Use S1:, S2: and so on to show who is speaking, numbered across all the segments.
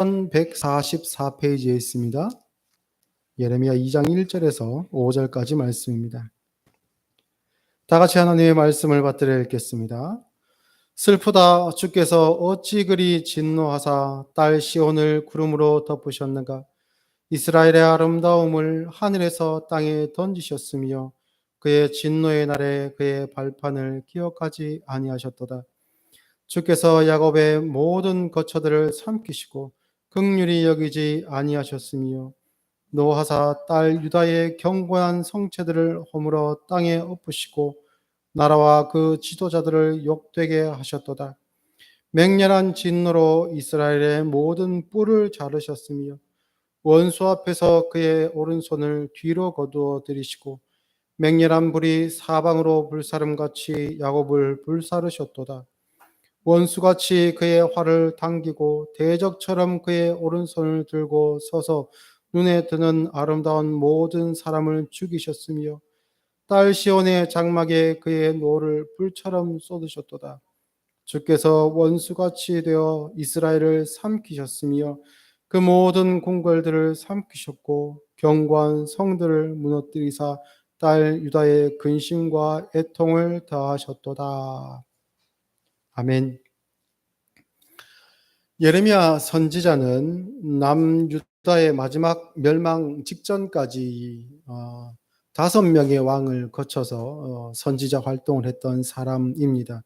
S1: 1144페이지에 있습니다. 예레미야 2장 1절에서 5절까지 말씀입니다. 다 같이 하나님의 말씀을 받들어 읽겠습니다. 슬프다, 주께서 어찌 그리 진노하사 딸 시온을 구름으로 덮으셨는가. 이스라엘의 아름다움을 하늘에서 땅에 던지셨으며 그의 진노의 날에 그의 발판을 기억하지 아니하셨도다. 주께서 야곱의 모든 거처들을 삼키시고 긍휼히 여기지 아니하셨으며 노하사 딸 유다의 견고한 성체들을 허물어 땅에 엎으시고 나라와 그 지도자들을 욕되게 하셨도다. 맹렬한 진노로 이스라엘의 모든 뿔을 자르셨으며 원수 앞에서 그의 오른손을 뒤로 거두어 들이시고 맹렬한 불이 사방으로 불사름같이 야곱을 불사르셨도다. 원수같이 그의 활을 당기고 대적처럼 그의 오른손을 들고 서서 눈에 드는 아름다운 모든 사람을 죽이셨으며 딸 시온의 장막에 그의 노를 불처럼 쏟으셨도다. 주께서 원수같이 되어 이스라엘을 삼키셨으며 그 모든 궁궐들을 삼키셨고 견고한 성들을 무너뜨리사 딸 유다의 근심과 애통을 더하셨도다. 아멘. 예레미야 선지자는 남유다의 마지막 멸망 직전까지 5명의 왕을 거쳐서 선지자 활동을 했던 사람입니다.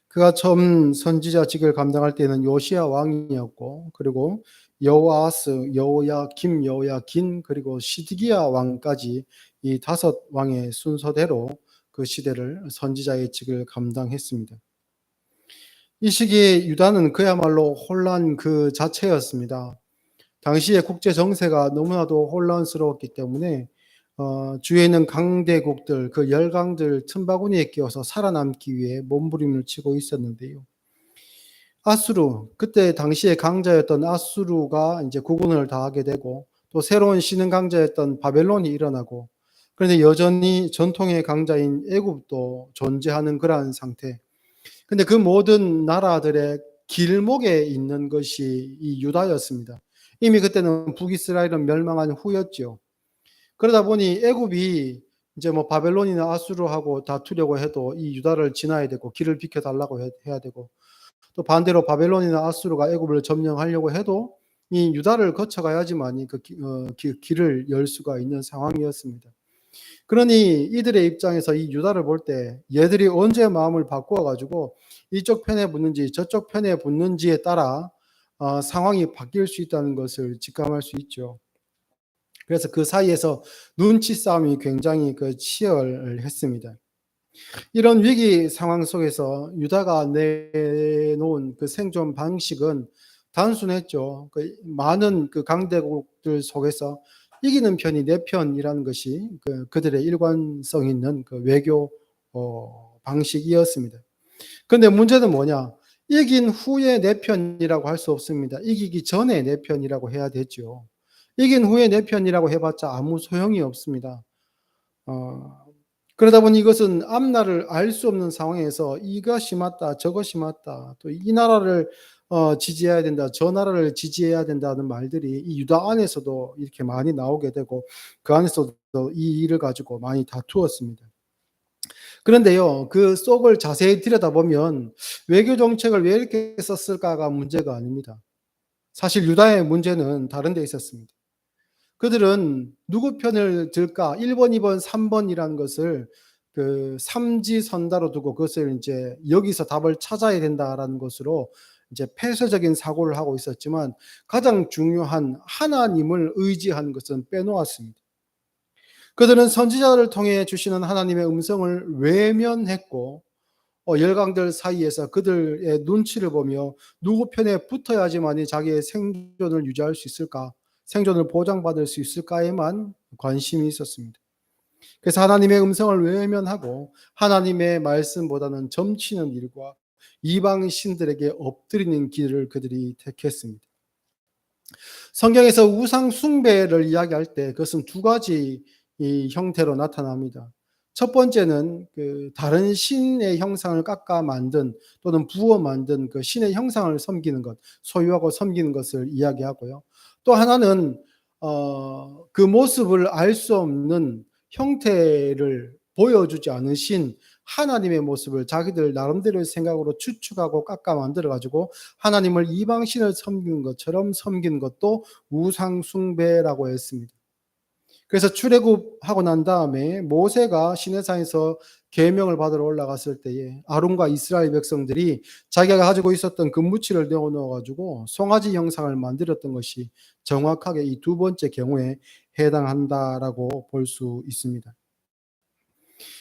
S1: 그가 처음 선지자직을 감당할 때는 요시야 왕이었고, 그리고 여호아스, 여호야김, 여호야긴, 그리고 시드기야 왕까지 이 5왕의 순서대로 그 시대를 선지자의 직을 감당했습니다. 이 시기에 유다는 그야말로 혼란 그 자체였습니다. 당시의 국제 정세가 너무나도 혼란스러웠기 때문에 주위에 있는 강대국들, 그 열강들 틈바구니에 끼어서 살아남기 위해 몸부림을 치고 있었는데요. 아수르, 그때 당시의 강자였던 아수르가 이제 국운을 다하게 되고 또 새로운 신흥 강자였던 바벨론이 일어나고, 그런데 여전히 전통의 강자인 애굽도 존재하는 그러한 상태. 근데 그 모든 나라들의 길목에 있는 것이 이 유다였습니다. 이미 그때는 북이스라엘은 멸망한 후였죠. 그러다 보니 애굽이 이제 뭐 바벨론이나 아수르하고 다투려고 해도 이 유다를 지나야 되고 길을 비켜달라고 해야 되고, 또 반대로 바벨론이나 아수르가 애굽을 점령하려고 해도 이 유다를 거쳐가야지만 그 길을 열 수가 있는 상황이었습니다. 그러니 이들의 입장에서 이 유다를 볼 때 얘들이 언제 마음을 바꾸어 가지고 이쪽 편에 붙는지 저쪽 편에 붙는지에 따라 상황이 바뀔 수 있다는 것을 직감할 수 있죠. 그래서 그 사이에서 눈치 싸움이 굉장히 치열했습니다. 이런 위기 상황 속에서 유다가 내놓은 그 생존 방식은 단순했죠. 많은 강대국들 속에서 이기는 편이 내 편이라는 것이 그들의 일관성 있는 외교 방식이었습니다. 그런데 문제는 뭐냐? 이긴 후에 내 편이라고 할 수 없습니다. 이기기 전에 내 편이라고 해야 되죠. 이긴 후에 내 편이라고 해봤자 아무 소용이 없습니다. 그러다 보니 이것은 앞날을 알 수 없는 상황에서 이것이 맞다, 저것이 맞다, 또 이 나라를 지지해야 된다, 저 나라를 지지해야 된다는 말들이 이 유다 안에서도 이렇게 많이 나오게 되고 그 안에서도 이 일을 가지고 많이 다투었습니다. 그런데요, 그 속을 자세히 들여다보면 외교 정책을 왜 이렇게 썼을까가 문제가 아닙니다. 사실 유다의 문제는 다른 데 있었습니다. 그들은 누구 편을 들까? 1번, 2번, 3번이라는 것을 삼지선다로 두고 그것을 이제 여기서 답을 찾아야 된다라는 것으로 이제 폐쇄적인 사고를 하고 있었지만 가장 중요한 하나님을 의지하는 것은 빼놓았습니다. 그들은 선지자를 통해 주시는 하나님의 음성을 외면했고 열강들 사이에서 그들의 눈치를 보며 누구 편에 붙어야지만이 자기의 생존을 유지할 수 있을까, 생존을 보장받을 수 있을까에만 관심이 있었습니다. 그래서 하나님의 음성을 외면하고 하나님의 말씀보다는 점치는 일과 이방 신들에게 엎드리는 길을 그들이 택했습니다. 성경에서 우상 숭배를 이야기할 때 그것은 두 가지 이 형태로 나타납니다. 첫 번째는 그 다른 신의 형상을 깎아 만든 또는 부어 만든 그 신의 형상을 섬기는 것, 소유하고 섬기는 것을 이야기하고요. 또 하나는 그 모습을 알 수 없는 형태를 보여주지 않으신 하나님의 모습을 자기들 나름대로의 생각으로 추측하고 깎아 만들어 가지고 하나님을 이방 신을 섬기는 것처럼 섬기는 것도 우상 숭배라고 했습니다. 그래서 출애굽하고 난 다음에 모세가 시내산에서 계명을 받으러 올라갔을 때에 아론과 이스라엘 백성들이 자기가 가지고 있었던 금무치를 내어놓아 가지고 송아지 형상을 만들었던 것이 정확하게 이 두 번째 경우에 해당한다라고 볼 수 있습니다.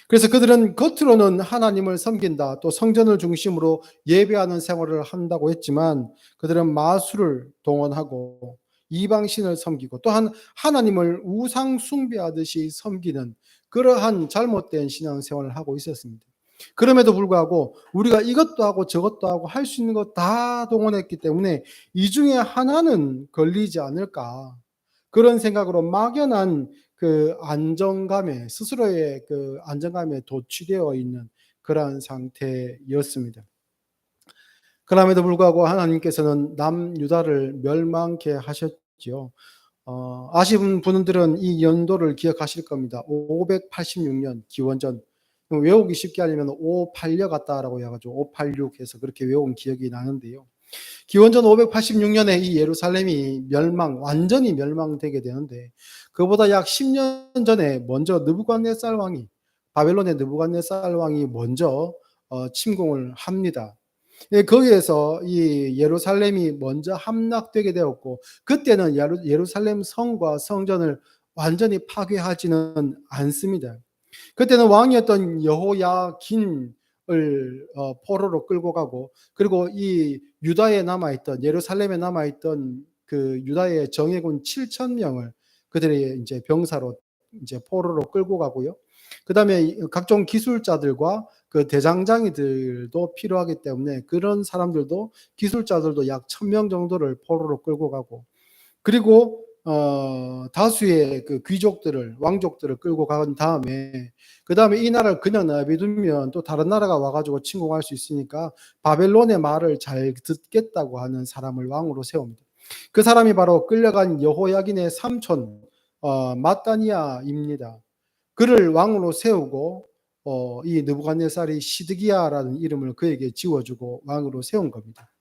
S1: 그래서 그들은 겉으로는 하나님을 섬긴다, 또 성전을 중심으로 예배하는 생활을 한다고 했지만 그들은 마술을 동원하고 이방신을 섬기고 또한 하나님을 우상 숭배하듯이 섬기는 그러한 잘못된 신앙생활을 하고 있었습니다. 그럼에도 불구하고 우리가 이것도 하고 저것도 하고 할 수 있는 것 다 동원했기 때문에 이 중에 하나는 걸리지 않을까, 그런 생각으로 막연한 그 안정감에, 스스로의 그 안정감에 도취되어 있는 그러한 상태였습니다. 그럼에도 불구하고 하나님께서는 남유다를 멸망케 하셨지요. 아시는 분들은 이 연도를 기억하실 겁니다. 586년 기원전. 외우기 쉽게 하려면 586 같다라고 해가지고 586 해서 그렇게 외운 기억이 나는데요. 기원전 586년에 이 예루살렘이 완전히 멸망되게 되는데, 그보다 약 10년 전에 먼저 느부갓네살 왕이, 바벨론의 느부갓네살 왕이 먼저 침공을 합니다. 예, 거기에서 이 예루살렘이 먼저 함락되게 되었고, 그때는 예루살렘 성과 성전을 완전히 파괴하지는 않습니다. 그때는 왕이었던 여호야긴을 포로로 끌고 가고, 그리고 이 유다에 남아 있던, 예루살렘에 남아 있던 그 유다의 정예군 7천 명을 그들의 이제 병사로 이제 포로로 끌고 가고요. 그다음에 각종 기술자들과 그 대장장이들도 필요하기 때문에 그런 사람들도, 기술자들도 약 1,000명 정도를 포로로 끌고 가고, 그리고 다수의 그 귀족들을, 왕족들을 끌고 간 다음에 그다음에 이 나라를 그냥 내비두면 또 다른 나라가 와 가지고 침공할 수 있으니까 바벨론의 말을 잘 듣겠다고 하는 사람을 왕으로 세웁니다. 그 사람이 바로 끌려간 여호야긴의 삼촌 마따니아입니다. 그를 왕으로 세우고 이 느부갓네살이 시드기야라는 이름을 그에게 지어주고 왕으로 세운 겁니다.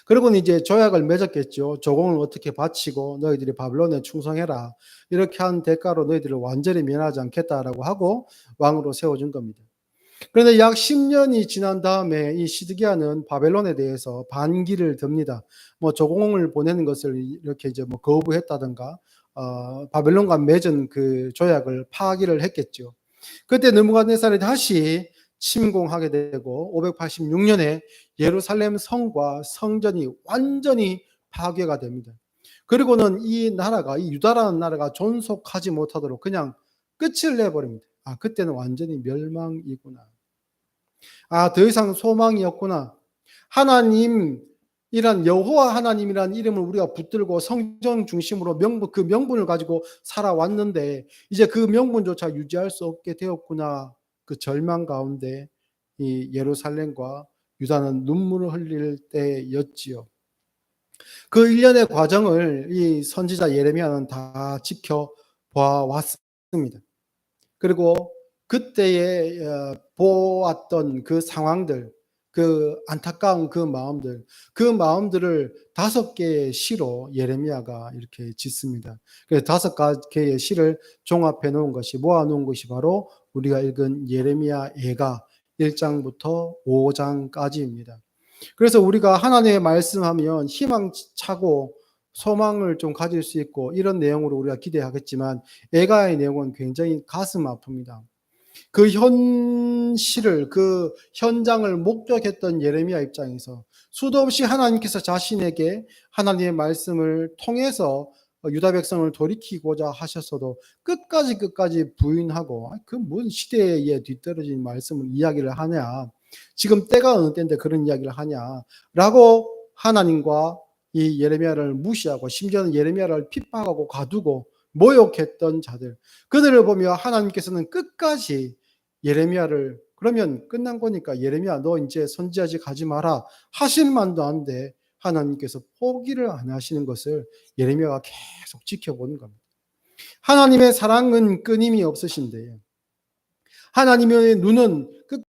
S1: 그리고는 이제 조약을 맺었겠죠. 조공을 어떻게 바치고 너희들이 바벨론에 충성해라, 이렇게 한 대가로 너희들을 완전히 면하지 않겠다라고 하고 왕으로 세워준 겁니다. 그런데 약 10년이 지난 다음에 이 시드기야는 바벨론에 대해서 반기를 듭니다. 뭐 조공을 보내는 것을 이렇게 이제 뭐 거부했다든가 바벨론과 맺은 그 조약을 파기를 했겠죠. 그때 느부갓네살이 다시 침공하게 되고 586년에 예루살렘 성과 성전이 완전히 파괴가 됩니다. 그리고는 이 나라가, 이 유다라는 나라가 존속하지 못하도록 그냥 끝을 내버립니다. 그때는 완전히 멸망이구나. 더 이상 소망이 없구나. 하나님이란, 여호와 하나님이란 이름을 우리가 붙들고 성전 중심으로 그 명분을 가지고 살아왔는데 이제 그 명분조차 유지할 수 없게 되었구나. 그 절망 가운데 이 예루살렘과 유다는 눈물을 흘릴 때였지요. 그 일련의 과정을 이 선지자 예레미야는 다 지켜봐 왔습니다. 그리고 그때에 보았던 그 상황들, 그 안타까운 그 마음들을 5개의 시로 예레미야가 이렇게 짓습니다. 그래서 5개의 시를 종합해 놓은 것이, 모아 놓은 것이 바로 우리가 읽은 예레미야 애가 1장부터 5장까지입니다. 그래서 우리가 하나님의 말씀하면 희망차고 소망을 좀 가질 수 있고 이런 내용으로 우리가 기대하겠지만, 애가의 내용은 굉장히 가슴 아픕니다. 그 현실을, 그 현장을 목격했던 예레미야 입장에서 수도 없이 하나님께서 자신에게 하나님의 말씀을 통해서 유다 백성을 돌이키고자 하셨어도 끝까지 부인하고, 그 뭔 시대에 뒤떨어진 말씀을 이야기를 하냐, 지금 때가 어느 때인데 그런 이야기를 하냐라고 하나님과 이 예레미야를 무시하고, 심지어는 예레미야를 핍박하고 가두고 모욕했던 자들, 그들을 보며 하나님께서는 끝까지 예레미야를, 그러면 끝난 거니까 예레미야 너 이제 선지자직 하지 마라 하실 만도 한데 하나님께서 포기를 안 하시는 것을 예레미야가 계속 지켜보는 겁니다. 하나님의 사랑은 끊임이 없으신데 하나님의 눈은 그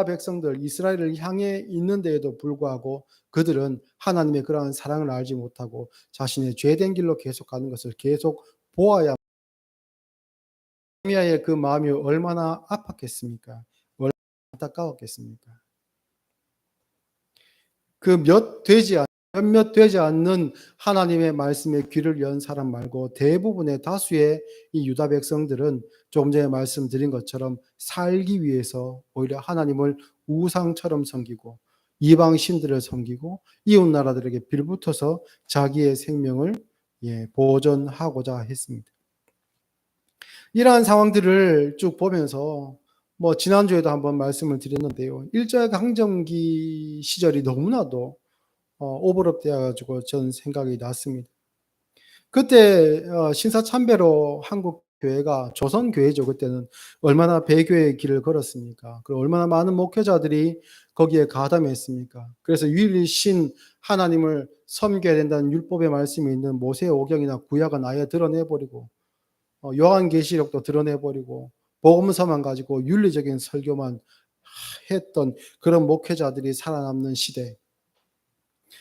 S1: 백성들 이스라엘을 향해 있는데에도 불구하고 그들은 하나님의 그러한 사랑을 알지 못하고 자신의 죄된 길로 계속 가는 것을 계속 보아야, 예레미야의 그 마음이 얼마나 아팠겠습니까? 얼마나 안타까웠겠습니까? 그 몇몇 되지 않는 하나님의 말씀에 귀를 연 사람 말고 대부분의 다수의 이 유다 백성들은 조금 전에 말씀드린 것처럼 살기 위해서 오히려 하나님을 우상처럼 섬기고 이방 신들을 섬기고 이웃 나라들에게 빌붙어서 자기의 생명을 보존하고자 했습니다. 이러한 상황들을 쭉 보면서 지난주에도 한번 말씀을 드렸는데요. 일제강점기 시절이 너무나도 오버랩되어 가지고 전 생각이 났습니다. 그때 신사참배로 한국 교회가 조선 교회죠. 그때는 얼마나 배교의 길을 걸었습니까? 그리고 얼마나 많은 목회자들이 거기에 가담했습니까? 그래서 유일신 하나님을 섬겨야 된다는 율법의 말씀이 있는 모세오경이나 구약은 아예 드러내 버리고 요한계시록도 드러내 버리고 복음서만 가지고 윤리적인 설교만 했던 그런 목회자들이 살아남는 시대.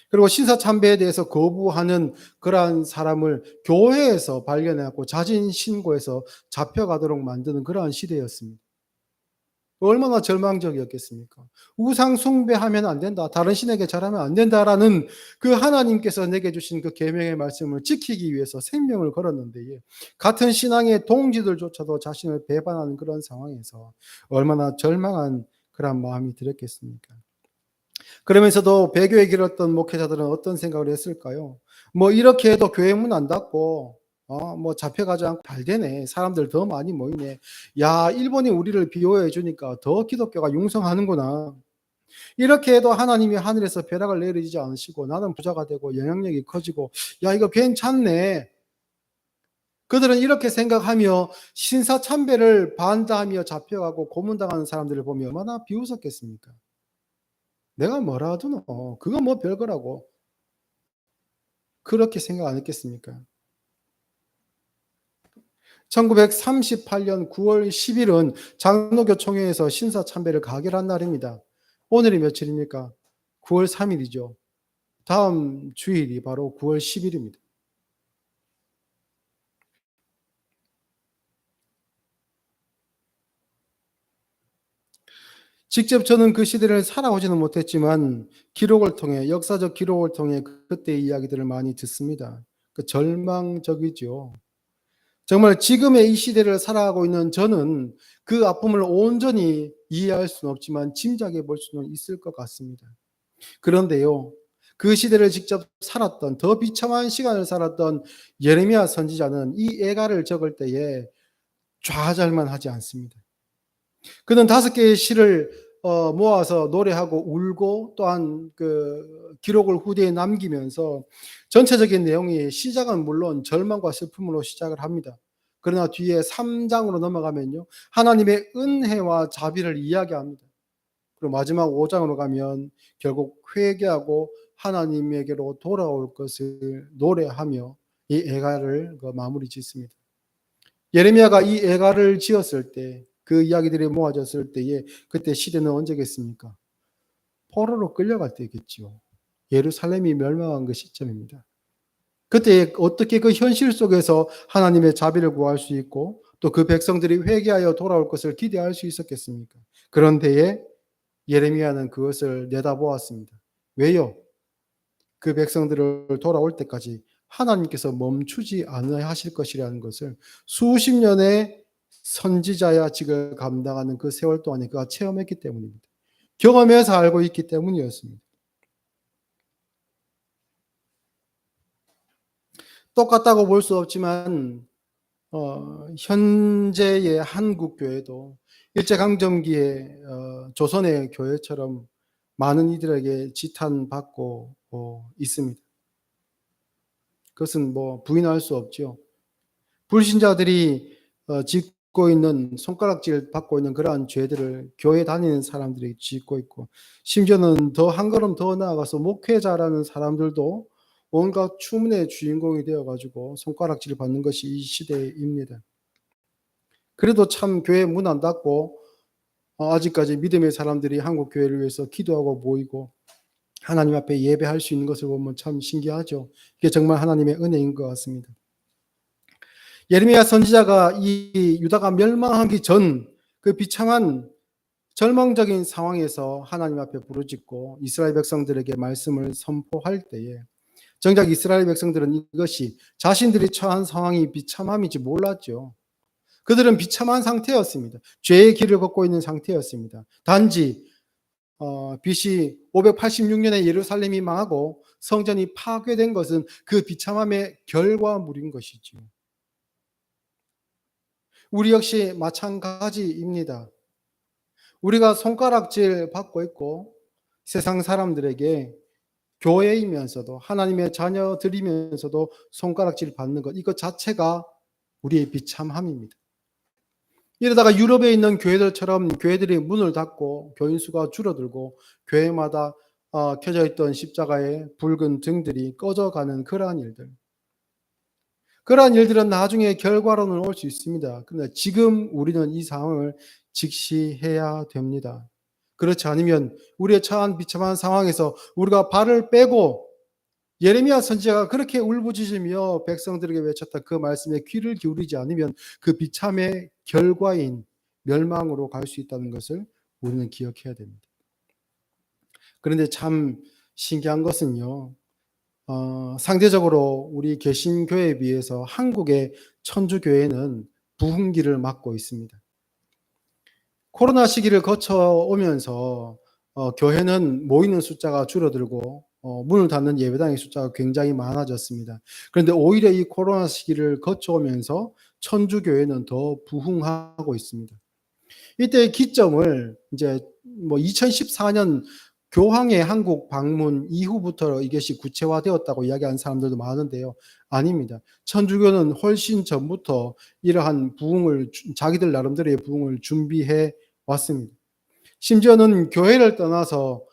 S1: 그리고 신사참배에 대해서 거부하는 그러한 사람을 교회에서 발견해갖고 자진 신고해서 잡혀가도록 만드는 그러한 시대였습니다. 얼마나 절망적이었겠습니까? 우상 숭배하면 안 된다. 다른 신에게 절하면 안 된다라는 그 하나님께서 내게 주신 그 계명의 말씀을 지키기 위해서 생명을 걸었는데 같은 신앙의 동지들조차도 자신을 배반하는 그런 상황에서 얼마나 절망한 그런 마음이 들었겠습니까? 그러면서도 배교에 길었던 목회자들은 어떤 생각을 했을까요? 이렇게 해도 교회 문 안 닫고 잡혀가지 않고 잘 되네. 사람들 더 많이 모이네. 야, 일본이 우리를 비호해 주니까 더 기독교가 융성하는구나. 이렇게 해도 하나님이 하늘에서 벼락을 내리지 않으시고 나는 부자가 되고 영향력이 커지고 야, 이거 괜찮네. 그들은 이렇게 생각하며 신사참배를 반대하며 잡혀가고 고문당하는 사람들을 보며 얼마나 비웃었겠습니까? 내가 뭐라 하더노. 그거 별거라고. 그렇게 생각 안 했겠습니까? 1938년 9월 10일은 장로교 총회에서 신사참배를 가결한 날입니다. 오늘이 며칠입니까? 9월 3일이죠. 다음 주일이 바로 9월 10일입니다. 직접 저는 그 시대를 살아오지는 못했지만 기록을 통해 역사적 기록을 통해 그때의 이야기들을 많이 듣습니다. 그 절망적이죠. 정말 지금의 이 시대를 살아가고 있는 저는 그 아픔을 온전히 이해할 수는 없지만 짐작해 볼 수는 있을 것 같습니다. 그런데요, 그 시대를 직접 살았던 더 비참한 시간을 살았던 예레미야 선지자는 이 애가를 적을 때에 좌절만 하지 않습니다. 그는 5개의 시를 모아서 노래하고 울고 또한 그 기록을 후대에 남기면서 전체적인 내용이 시작은 물론 절망과 슬픔으로 시작을 합니다. 그러나 뒤에 3장으로 넘어가면요, 하나님의 은혜와 자비를 이야기합니다. 그리고 마지막 5장으로 가면 결국 회개하고 하나님에게로 돌아올 것을 노래하며 이 애가를 마무리 짓습니다. 예레미야가 이 애가를 지었을 때, 그 이야기들이 모아졌을 때에 그때 시대는 언제겠습니까? 포로로 끌려갈 때겠죠. 예루살렘이 멸망한 그 시점입니다. 그때 어떻게 그 현실 속에서 하나님의 자비를 구할 수 있고 또 그 백성들이 회개하여 돌아올 것을 기대할 수 있었겠습니까? 그런데에 예레미야는 그것을 내다보았습니다. 왜요? 그 백성들을 돌아올 때까지 하나님께서 멈추지 않으실 것이라는 것을 수십 년의 선지자야직을 감당하는 그 세월 동안에 그가 체험했기 때문입니다. 경험해서 알고 있기 때문이었습니다. 똑같다고 볼 수 없지만 현재의 한국 교회도 일제강점기에 조선의 교회처럼 많은 이들에게 지탄받고 있습니다. 그것은 부인할 수 없죠. 불신자들이 짓고 있는 손가락질 받고 있는 그러한 죄들을 교회 다니는 사람들이 짓고 있고, 심지어는 더 한 걸음 더 나아가서 목회자라는 사람들도 온갖 추문의 주인공이 되어 가지고 손가락질을 받는 것이 이 시대입니다. 그래도 참 교회 문 안 닫고 아직까지 믿음의 사람들이 한국 교회를 위해서 기도하고 모이고 하나님 앞에 예배할 수 있는 것을 보면 참 신기하죠. 이게 정말 하나님의 은혜인 것 같습니다. 예레미야 선지자가 이 유다가 멸망하기 전 그 비참한 절망적인 상황에서 하나님 앞에 부르짖고 이스라엘 백성들에게 말씀을 선포할 때에 정작 이스라엘 백성들은 이것이 자신들이 처한 상황이 비참함인지 몰랐죠. 그들은 비참한 상태였습니다. 죄의 길을 걷고 있는 상태였습니다. 단지 BC 586년에 예루살렘이 망하고 성전이 파괴된 것은 그 비참함의 결과물인 것이죠. 우리 역시 마찬가지입니다. 우리가 손가락질 받고 있고 세상 사람들에게 교회이면서도 하나님의 자녀들이면서도 손가락질 받는 것, 이것 자체가 우리의 비참함입니다. 이러다가 유럽에 있는 교회들처럼 교회들이 문을 닫고 교인 수가 줄어들고 교회마다 켜져 있던 십자가의 붉은 등들이 꺼져가는 그러한 일들은 나중에 결과론은 올 수 있습니다. 그런데 지금 우리는 이 상황을 직시해야 됩니다. 그렇지 않으면 우리의 처한 비참한 상황에서 우리가 발을 빼고 예레미야 선지자가 그렇게 울부짖으며 백성들에게 외쳤다 그 말씀에 귀를 기울이지 않으면 그 비참의 결과인 멸망으로 갈 수 있다는 것을 우리는 기억해야 됩니다. 그런데 참 신기한 것은요. 상대적으로 우리 개신교회에 비해서 한국의 천주교회는 부흥기를 맞고 있습니다. 코로나 시기를 거쳐오면서 교회는 모이는 숫자가 줄어들고 문을 닫는 예배당의 숫자가 굉장히 많아졌습니다. 그런데 오히려 이 코로나 시기를 거쳐오면서 천주교회는 더 부흥하고 있습니다. 이때의 기점을 이제 2014년 교황의 한국 방문 이후부터 이것이 구체화되었다고 이야기하는 사람들도 많은데요. 아닙니다. 천주교는 훨씬 전부터 이러한 부흥을 자기들 나름대로의 부흥을 준비해 왔습니다. 심지어는 교회를 떠나서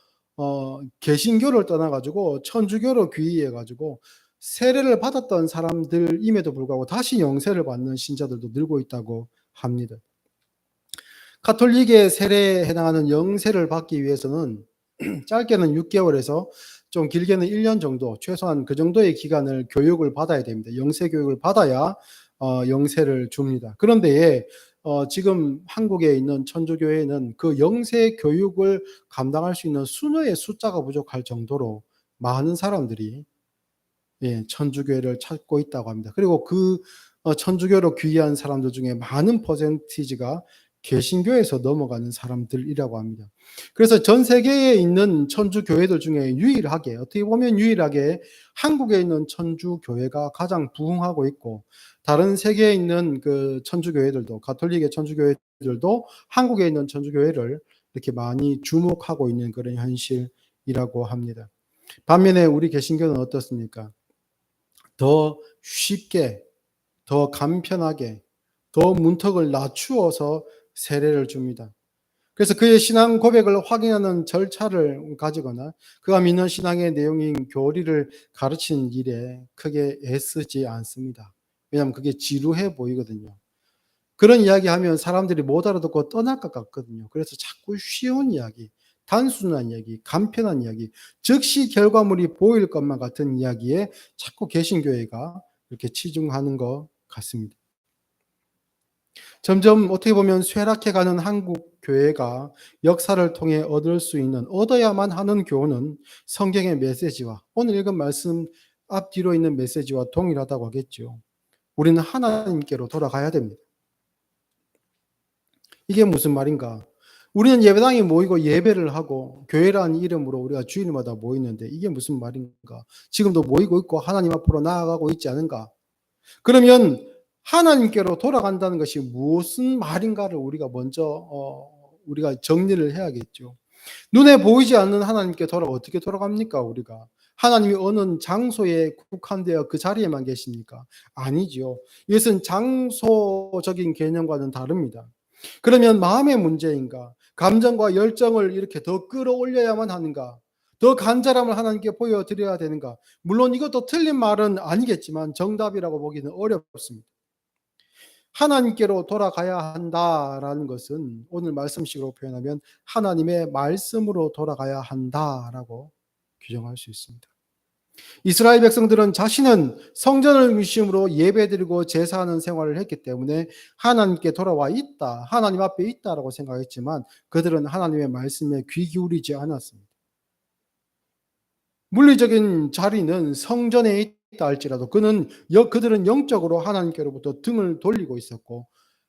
S1: 개신교를 떠나가지고 천주교로 귀의해가지고 세례를 받았던 사람들임에도 불구하고 다시 영세를 받는 신자들도 늘고 있다고 합니다. 가톨릭의 세례에 해당하는 영세를 받기 위해서는 짧게는 6개월에서 좀 길게는 1년 정도, 최소한 그 정도의 기간을 교육을 받아야 됩니다. 영세 교육을 받아야 영세를 줍니다. 그런데 지금 한국에 있는 천주교회는 그 영세 교육을 감당할 수 있는 수녀의 숫자가 부족할 정도로 많은 사람들이 천주교회를 찾고 있다고 합니다. 그리고 그 천주교로 귀의한 사람들 중에 많은 퍼센티지가 개신교에서 넘어가는 사람들이라고 합니다. 그래서 전 세계에 있는 천주교회들 중에 유일하게, 어떻게 보면 유일하게 한국에 있는 천주교회가 가장 부흥하고 있고, 다른 세계에 있는 그 천주교회들도, 가톨릭의 천주교회들도 한국에 있는 천주교회를 이렇게 많이 주목하고 있는 그런 현실이라고 합니다. 반면에 우리 개신교는 어떻습니까? 더 쉽게, 더 간편하게, 더 문턱을 낮추어서 세례를 줍니다. 그래서 그의 신앙 고백을 확인하는 절차를 가지거나 그가 믿는 신앙의 내용인 교리를 가르치는 일에 크게 애쓰지 않습니다. 왜냐하면 그게 지루해 보이거든요. 그런 이야기하면 사람들이 못 알아듣고 떠날 것 같거든요. 그래서 자꾸 쉬운 이야기, 단순한 이야기, 간편한 이야기, 즉시 결과물이 보일 것만 같은 이야기에 자꾸 개신교회가 이렇게 치중하는 것 같습니다. 점점 어떻게 보면 쇠락해가는 한국 교회가 역사를 통해 얻을 수 있는, 얻어야만 하는 교훈은 성경의 메시지와 오늘 읽은 말씀 앞뒤로 있는 메시지와 동일하다고 하겠죠. 우리는 하나님께로 돌아가야 됩니다. 이게 무슨 말인가? 우리는 예배당에 모이고 예배를 하고 교회라는 이름으로 우리가 주일마다 모이는데 이게 무슨 말인가? 지금도 모이고 있고 하나님 앞으로 나아가고 있지 않은가? 그러면 하나님께로 돌아간다는 것이 무슨 말인가를 우리가 먼저 우리가 정리를 해야겠죠. 눈에 보이지 않는 하나님께 어떻게 돌아갑니까? 우리가 하나님이 어느 장소에 국한되어 그 자리에만 계십니까? 아니지요. 이것은 장소적인 개념과는 다릅니다. 그러면 마음의 문제인가? 감정과 열정을 이렇게 더 끌어올려야만 하는가? 더 간절함을 하나님께 보여드려야 되는가? 물론 이것도 틀린 말은 아니겠지만 정답이라고 보기는 어렵습니다. 하나님께로 돌아가야 한다라는 것은 오늘 말씀식으로 표현하면 하나님의 말씀으로 돌아가야 한다라고 규정할 수 있습니다. 이스라엘 백성들은 자신은 성전을 중심으로 예배드리고 제사하는 생활을 했기 때문에 하나님께 돌아와 있다, 하나님 앞에 있다라고 생각했지만 그들은 하나님의 말씀에 귀 기울이지 않았습니다. 물리적인 자리는 성전에 있다 할지라도 그들은 영적으로 하나님께로부터 등을 돌리고 있었고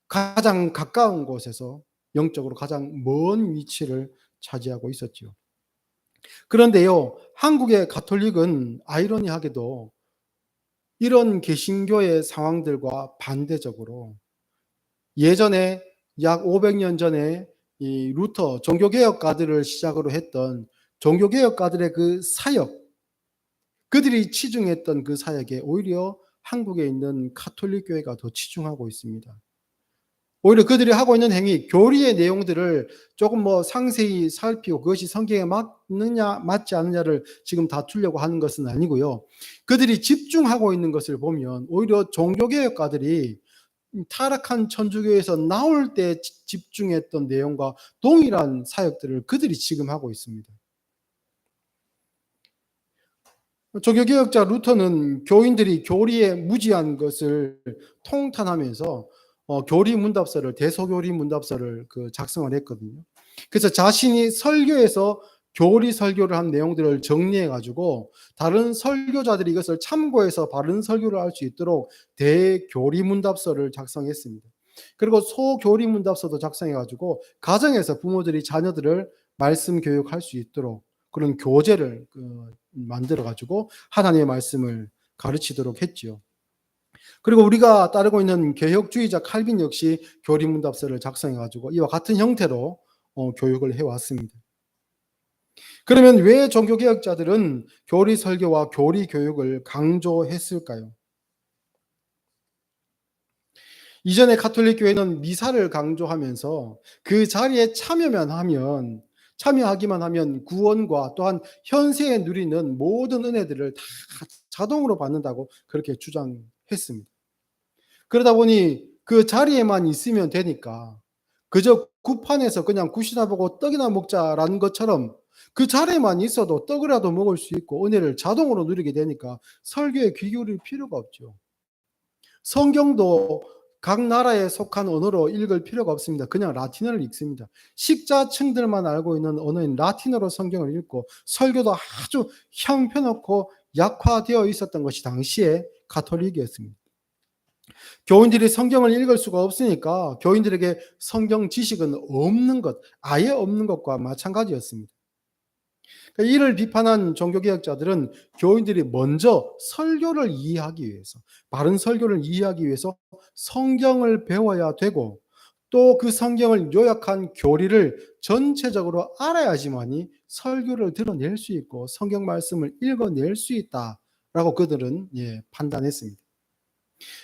S1: 가장 가까운 곳에서 영적으로 가장 먼 위치를 차지하고 있었지요. 그런데요, 한국의 가톨릭은 아이러니하게도 이런 개신교의 상황들과 반대적으로 예전에 약 500년 전에 이 루터 종교개혁가들을 시작으로 했던 종교개혁가들의 그 사역, 그들이 치중했던 그 사역에 오히려 한국에 있는 가톨릭 교회가 더 치중하고 있습니다. 오히려 그들이 하고 있는 행위, 교리의 내용들을 조금 상세히 살피고 그것이 성경에 맞느냐 맞지 않느냐를 지금 다투려고 하는 것은 아니고요. 그들이 집중하고 있는 것을 보면 오히려 종교개혁가들이 타락한 천주교에서 나올 때 집중했던 내용과 동일한 사역들을 그들이 지금 하고 있습니다. 종교개혁자 루터는 교인들이 교리에 무지한 것을 통탄하면서 교리 문답서를 대소교리 문답서를 작성을 했거든요. 그래서 자신이 설교에서 교리 설교를 한 내용들을 정리해 가지고 다른 설교자들이 이것을 참고해서 바른 설교를 할 수 있도록 대교리 문답서를 작성했습니다. 그리고 소교리 문답서도 작성해 가지고 가정에서 부모들이 자녀들을 말씀 교육할 수 있도록 그런 교재를 만들어 가지고 하나님의 말씀을 가르치도록 했지요. 그리고 우리가 따르고 있는 개혁주의자 칼빈 역시 교리문답서를 작성해 가지고 이와 같은 형태로 교육을 해 왔습니다. 그러면 왜 종교개혁자들은 교리 설교와 교리 교육을 강조했을까요? 이전에 가톨릭 교회는 미사를 강조하면서 그 자리에 참여하기만 하면 구원과 또한 현세에 누리는 모든 은혜들을 다 자동으로 받는다고 그렇게 주장했습니다. 그러다 보니 그 자리에만 있으면 되니까 그저 굿판에서 그냥 굿이나 보고 떡이나 먹자라는 것처럼 그 자리에만 있어도 떡이라도 먹을 수 있고 은혜를 자동으로 누리게 되니까 설교에 귀 기울일 필요가 없죠. 성경도 각 나라에 속한 언어로 읽을 필요가 없습니다. 그냥 라틴어를 읽습니다. 식자층들만 알고 있는 언어인 라틴어로 성경을 읽고 설교도 아주 형편없고 약화되어 있었던 것이 당시에 가톨릭이었습니다. 교인들이 성경을 읽을 수가 없으니까 교인들에게 성경 지식은 없는 것, 아예 없는 것과 마찬가지였습니다. 이를 비판한 종교개혁자들은 교인들이 먼저 설교를 이해하기 위해서, 바른 설교를 이해하기 위해서 성경을 배워야 되고 또 그 성경을 요약한 교리를 전체적으로 알아야지만이 설교를 드러낼 수 있고 성경 말씀을 읽어낼 수 있다라고 그들은 판단했습니다.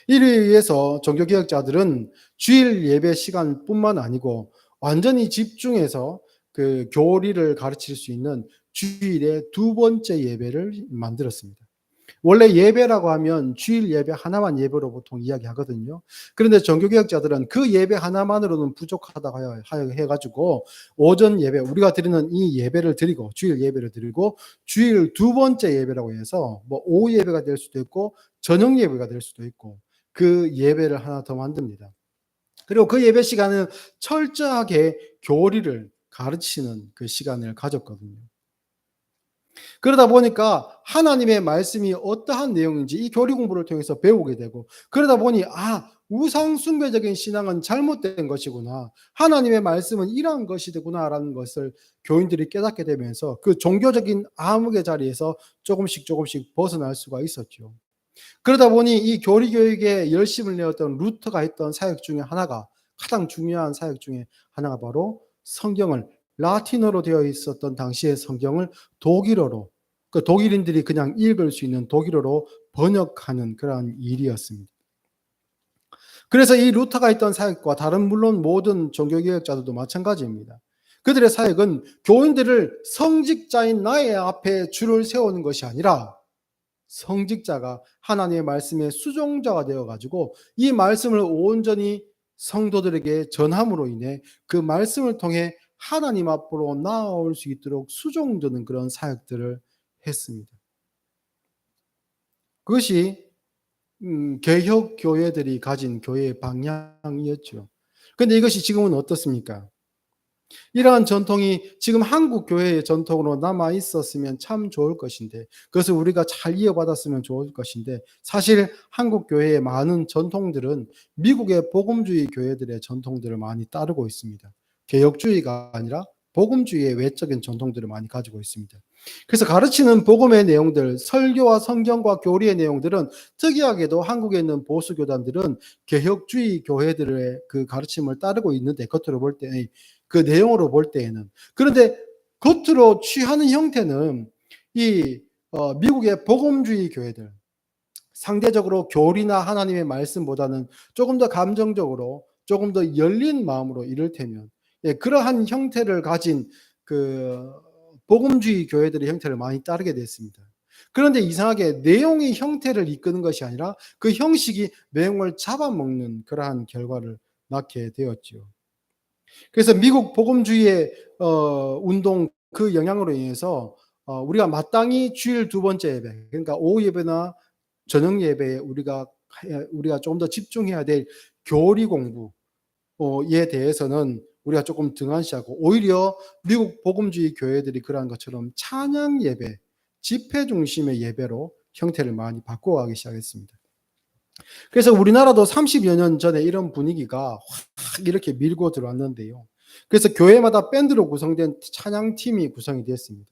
S1: 이를 위해서 종교개혁자들은 주일 예배 시간뿐만 아니고 완전히 집중해서 그 교리를 가르칠 수 있는 주일의 두 번째 예배를 만들었습니다. 원래 예배라고 하면 주일 예배 하나만 예배로 보통 이야기하거든요. 그런데 종교개혁자들은 그 예배 하나만으로는 부족하다고 해가지고 오전 예배, 우리가 드리는 이 예배를 드리고 주일 예배를 드리고 주일 두 번째 예배라고 해서 오후 예배가 될 수도 있고 저녁 예배가 될 수도 있고 그 예배를 하나 더 만듭니다. 그리고 그 예배 시간은 철저하게 교리를 가르치는 그 시간을 가졌거든요. 그러다 보니까 하나님의 말씀이 어떠한 내용인지 이 교리 공부를 통해서 배우게 되고 그러다 보니 우상 숭배적인 신앙은 잘못된 것이구나. 하나님의 말씀은 이러한 것이구나라는 것을 교인들이 깨닫게 되면서 그 종교적인 암흑의 자리에서 조금씩 벗어날 수가 있었죠. 그러다 보니 이 교리 교육에 열심을 내었던 루터가 했던 사역 중에 하나가 가장 중요한 사역 중에 하나가 바로 성경을 라틴어로 되어 있었던 당시의 성경을 독일어로 그 독일인들이 그냥 읽을 수 있는 독일어로 번역하는 그러한 일이었습니다. 그래서 이 루터가 했던 사역과 다른 물론 모든 종교개혁자들도 마찬가지입니다. 그들의 사역은 교인들을 성직자인 나의 앞에 줄을 세우는 것이 아니라 성직자가 하나님의 말씀의 수종자가 되어 가지고 이 말씀을 온전히 성도들에게 전함으로 인해 그 말씀을 통해 하나님 앞으로 나아올 수 있도록 수종드는 그런 사역들을 했습니다. 그것이 개혁 교회들이 가진 교회의 방향이었죠. 그런데 이것이 지금은 어떻습니까? 이러한 전통이 지금 한국 교회의 전통으로 남아 있었으면 참 좋을 것인데, 그것을 우리가 잘 이어받았으면 좋을 것인데, 사실 한국 교회의 많은 전통들은 미국의 복음주의 교회들의 전통들을 많이 따르고 있습니다. 개혁주의가 아니라 복음주의의 외적인 전통들을 많이 가지고 있습니다. 그래서 가르치는 복음의 내용들, 설교와 성경과 교리의 내용들은 특이하게도 한국에 있는 보수 교단들은 개혁주의 교회들의 그 가르침을 따르고 있는데, 겉으로 볼 때 그 내용으로 볼 때에는. 그런데 겉으로 취하는 형태는 이 미국의 복음주의 교회들, 상대적으로 교리나 하나님의 말씀보다는 조금 더 감정적으로, 조금 더 열린 마음으로, 이를테면 그러한 형태를 가진 그 복음주의 교회들의 형태를 많이 따르게 됐습니다. 그런데 이상하게 내용이 형태를 이끄는 것이 아니라 그 형식이 내용을 잡아먹는 그러한 결과를 낳게 되었죠. 그래서 미국 복음주의의 운동, 그 영향으로 인해서 우리가 마땅히 주일 두 번째 예배, 그러니까 오후 예배나 저녁 예배에 우리가 조금 더 집중해야 될 교리 공부에 대해서는 우리가 조금 등한시하고, 오히려 미국 복음주의 교회들이 그러한 것처럼 찬양 예배, 집회 중심의 예배로 형태를 많이 바꿔가기 시작했습니다. 그래서 우리나라도 30여 년 전에 이런 분위기가 확 이렇게 밀고 들어왔는데요. 그래서 교회마다 밴드로 구성된 찬양팀이 구성이 됐습니다.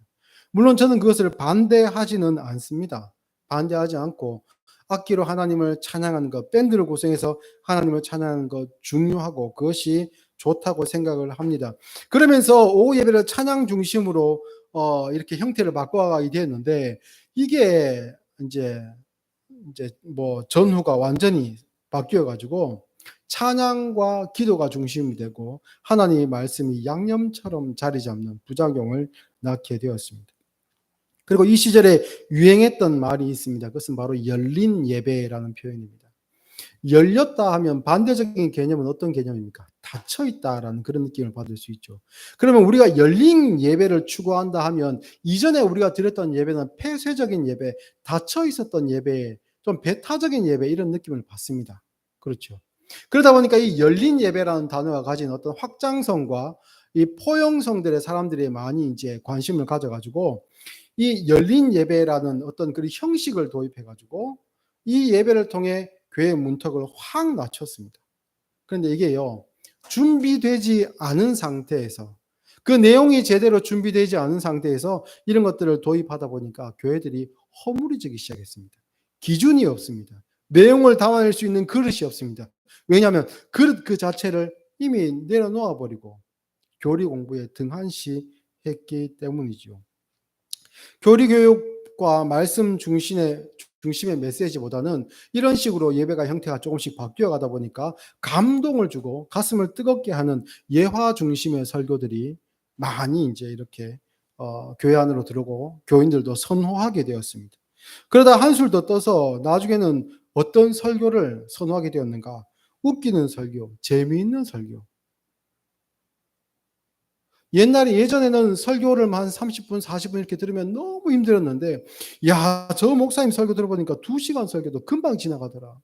S1: 물론 저는 그것을 반대하지는 않습니다. 반대하지 않고 악기로 하나님을 찬양하는 것, 밴드를 구성해서 하나님을 찬양하는 것 중요하고 그것이 좋다고 생각을 합니다. 그러면서 오후 예배를 찬양 중심으로 이렇게 형태를 바꿔가게 되었는데, 이게 이제 뭐 전후가 완전히 바뀌어 가지고 찬양과 기도가 중심이 되고 하나님의 말씀이 양념처럼 자리 잡는 부작용을 낳게 되었습니다. 그리고 이 시절에 유행했던 말이 있습니다. 그것은 바로 열린 예배라는 표현입니다. 열렸다 하면 반대적인 개념은 어떤 개념입니까? 닫혀 있다라는 그런 느낌을 받을 수 있죠. 그러면 우리가 열린 예배를 추구한다 하면 이전에 우리가 드렸던 예배는 폐쇄적인 예배, 닫혀 있었던 예배, 좀 배타적인 예배, 이런 느낌을 받습니다. 그렇죠. 그러다 보니까 이 열린 예배라는 단어가 가진 어떤 확장성과 이 포용성들의 사람들이 많이 이제 관심을 가져가지고 이 열린 예배라는 어떤 그 형식을 도입해가지고 이 예배를 통해 교회 문턱을 확 낮췄습니다. 그런데 이게요, 준비되지 않은 상태에서, 그 내용이 제대로 준비되지 않은 상태에서 이런 것들을 도입하다 보니까 교회들이 허물어지기 시작했습니다. 기준이 없습니다. 내용을 담아낼 수 있는 그릇이 없습니다. 왜냐하면 그릇 그 자체를 이미 내려놓아 버리고 교리 공부에 등한시했기 때문이죠. 교리 교육과 말씀 중심의 메시지보다는 이런 식으로 예배가 형태가 조금씩 바뀌어 가다 보니까 감동을 주고 가슴을 뜨겁게 하는 예화 중심의 설교들이 많이 이제 이렇게 교회 안으로 들어오고 교인들도 선호하게 되었습니다. 그러다 한술 더 떠서 나중에는 어떤 설교를 선호하게 되었는가? 웃기는 설교, 재미있는 설교. 예전에는 설교를 한 30분, 40분 이렇게 들으면 너무 힘들었는데, 야, 저 목사님 설교 들어보니까 2시간 설교도 금방 지나가더라.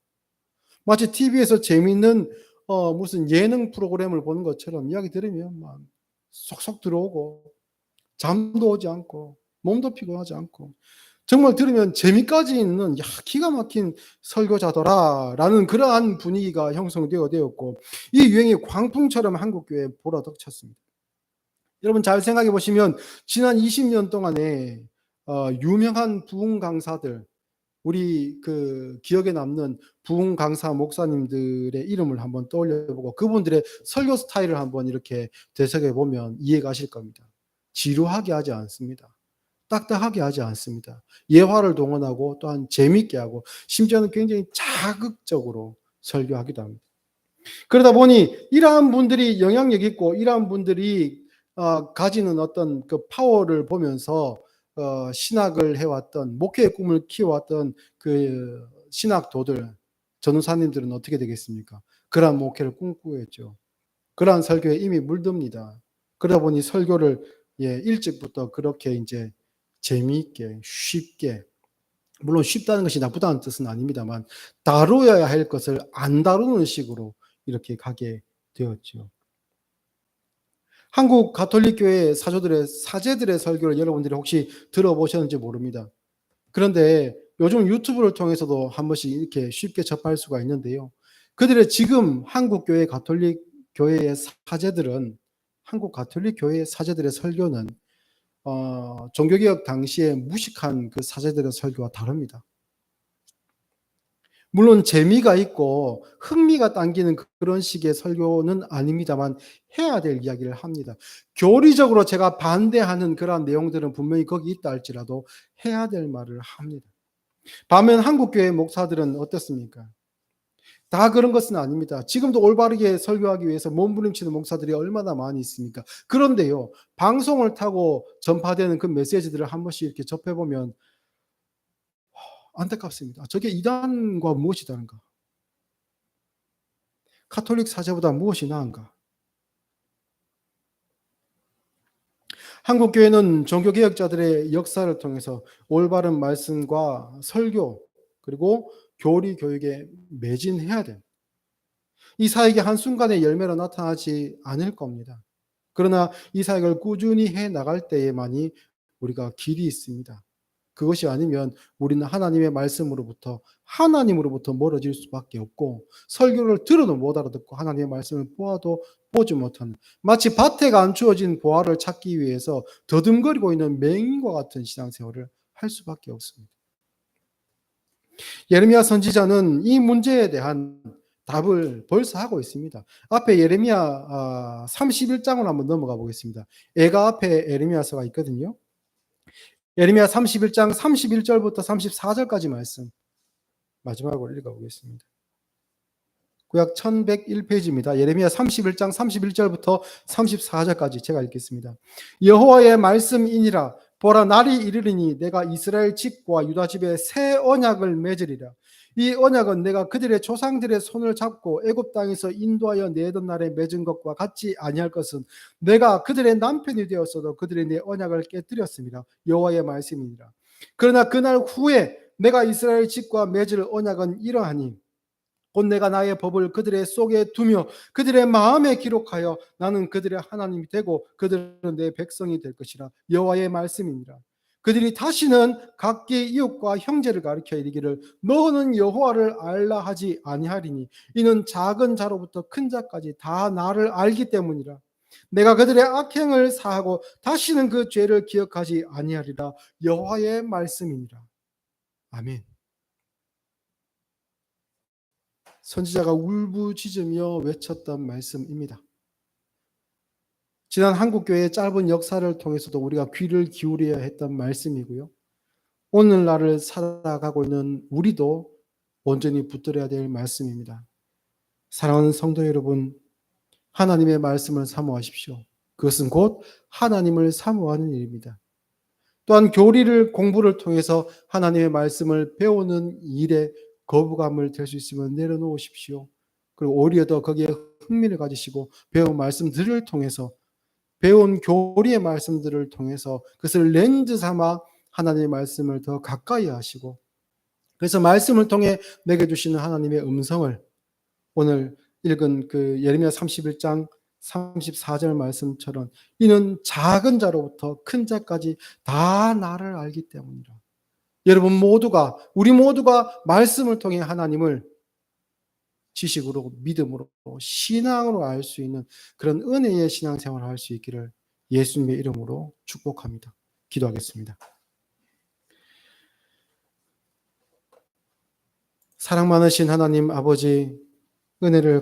S1: 마치 TV에서 재미있는 무슨 예능 프로그램을 보는 것처럼 이야기 들으면 막 속속 들어오고 잠도 오지 않고 몸도 피곤하지 않고 정말 들으면 재미까지 있는, 야, 기가 막힌 설교자더라라는 그러한 분위기가 형성되어 되었고, 이 유행이 광풍처럼 한국 교회에 몰아닥쳤습니다. 여러분 잘 생각해 보시면 지난 20년 동안에 유명한 부흥 강사들, 우리 그 기억에 남는 부흥 강사 목사님들의 이름을 한번 떠올려 보고 그분들의 설교 스타일을 한번 이렇게 되새겨 보면 이해가 가실 겁니다. 지루하게 하지 않습니다. 딱딱하게 하지 않습니다. 예화를 동원하고 또한 재미있게 하고 심지어는 굉장히 자극적으로 설교하기도 합니다. 그러다 보니 이러한 분들이 영향력 있고 이러한 분들이 가지는 어떤 그 파워를 보면서 신학을 해왔던 목회의 꿈을 키워왔던 그 신학도들 전도사님들은 어떻게 되겠습니까? 그러한 목회를 꿈꾸겠죠. 그러한 설교에 이미 물듭니다. 그러다 보니 설교를 일찍부터 그렇게 이제 재미있게 쉽게 물론 쉽다는 것이 나쁘다는 뜻은 아닙니다만 다루어야 할 것을 안 다루는 식으로 이렇게 가게 되었죠. 한국 가톨릭 교회 사조들의 사제들의 설교를 여러분들이 혹시 들어보셨는지 모릅니다. 그런데 요즘 유튜브를 통해서도 한 번씩 이렇게 쉽게 접할 수가 있는데요. 그들의 지금 한국 교회 가톨릭 교회의 사제들은 한국 가톨릭 교회의 사제들의 설교는 종교개혁 당시에 무식한 그 사제들의 설교와 다릅니다. 물론 재미가 있고 흥미가 당기는 그런 식의 설교는 아닙니다만 해야 될 이야기를 합니다. 교리적으로 제가 반대하는 그러한 내용들은 분명히 거기 있다 할지라도 해야 될 말을 합니다. 반면 한국교회 목사들은 어떻습니까? 다 그런 것은 아닙니다. 지금도 올바르게 설교하기 위해서 몸부림치는 목사들이 얼마나 많이 있습니까? 그런데요, 방송을 타고 전파되는 그 메시지들을 한 번씩 이렇게 접해보면 안타깝습니다. 저게 이단과 무엇이 다른가? 카톨릭 사제보다 무엇이 나은가? 한국 교회는 종교개혁자들의 역사를 통해서 올바른 말씀과 설교 그리고 교리 교육에 매진해야 됩니다. 이 사역이 한순간에 열매로 나타나지 않을 겁니다. 그러나 이 사역을 꾸준히 해 나갈 때에만이 우리가 길이 있습니다. 그것이 아니면 우리는 하나님으로부터 멀어질 수밖에 없고 설교를 들어도 못 알아듣고 하나님의 말씀을 보아도 보지 못하는 마치 밭에 안 주어진 보화를 찾기 위해서 더듬거리고 있는 맹인과 같은 신앙생활을 할 수밖에 없습니다. 예레미야 선지자는 이 문제에 대한 답을 벌써 하고 있습니다. 앞에 예레미야 31장으로 한번 넘어가 보겠습니다. 애가 앞에 예레미야서가 있거든요. 예레미야 31장 31절부터 34절까지 말씀 마지막으로 읽어보겠습니다. 구약 1101페이지입니다. 예레미야 31장 31절부터 34절까지 제가 읽겠습니다. 여호와의 말씀이니라. 보라, 날이 이르리니 내가 이스라엘 집과 유다 집에 새 언약을 맺으리라. 이 언약은 내가 그들의 조상들의 손을 잡고 애굽 땅에서 인도하여 내던 날에 맺은 것과 같지 아니할 것은 내가 그들의 남편이 되었어도 그들의 내 언약을 깨뜨렸습니다. 여호와의 말씀이니라. 그러나 그날 후에 내가 이스라엘 집과 맺을 언약은 이러하니 곧 내가 나의 법을 그들의 속에 두며 그들의 마음에 기록하여 나는 그들의 하나님이 되고 그들은 내 백성이 될 것이라. 여호와의 말씀이니라. 그들이 다시는 각기 이웃과 형제를 가리켜 이르기를 너는 여호와를 알라 하지 아니하리니 이는 작은 자로부터 큰 자까지 다 나를 알기 때문이라. 내가 그들의 악행을 사하고 다시는 그 죄를 기억하지 아니하리라. 여호와의 말씀이니라. 아멘. 선지자가 울부짖으며 외쳤던 말씀입니다. 지난 한국교회의 짧은 역사를 통해서도 우리가 귀를 기울여야 했던 말씀이고요. 오늘날을 살아가고 있는 우리도 온전히 붙들어야 될 말씀입니다. 사랑하는 성도 여러분, 하나님의 말씀을 사모하십시오. 그것은 곧 하나님을 사모하는 일입니다. 또한 공부를 통해서 하나님의 말씀을 배우는 일에 거부감을 될 수 있으면 내려놓으십시오. 그리고 오히려 더 거기에 흥미를 가지시고 배운 말씀들을 통해서 배운 교리의 말씀들을 통해서 그것을 렌즈 삼아 하나님의 말씀을 더 가까이 하시고 그래서 말씀을 통해 내게 주시는 하나님의 음성을 오늘 읽은 그 예레미야 31장 34절 말씀처럼 이는 작은 자로부터 큰 자까지 다 나를 알기 때문이라. 여러분 모두가 우리 모두가 말씀을 통해 하나님을 지식으로 믿음으로 신앙으로 알 수 있는 그런 은혜의 신앙생활을 할 수 있기를 예수님의 이름으로 축복합니다. 기도하겠습니다. 사랑 많으신 하나님 아버지 은혜를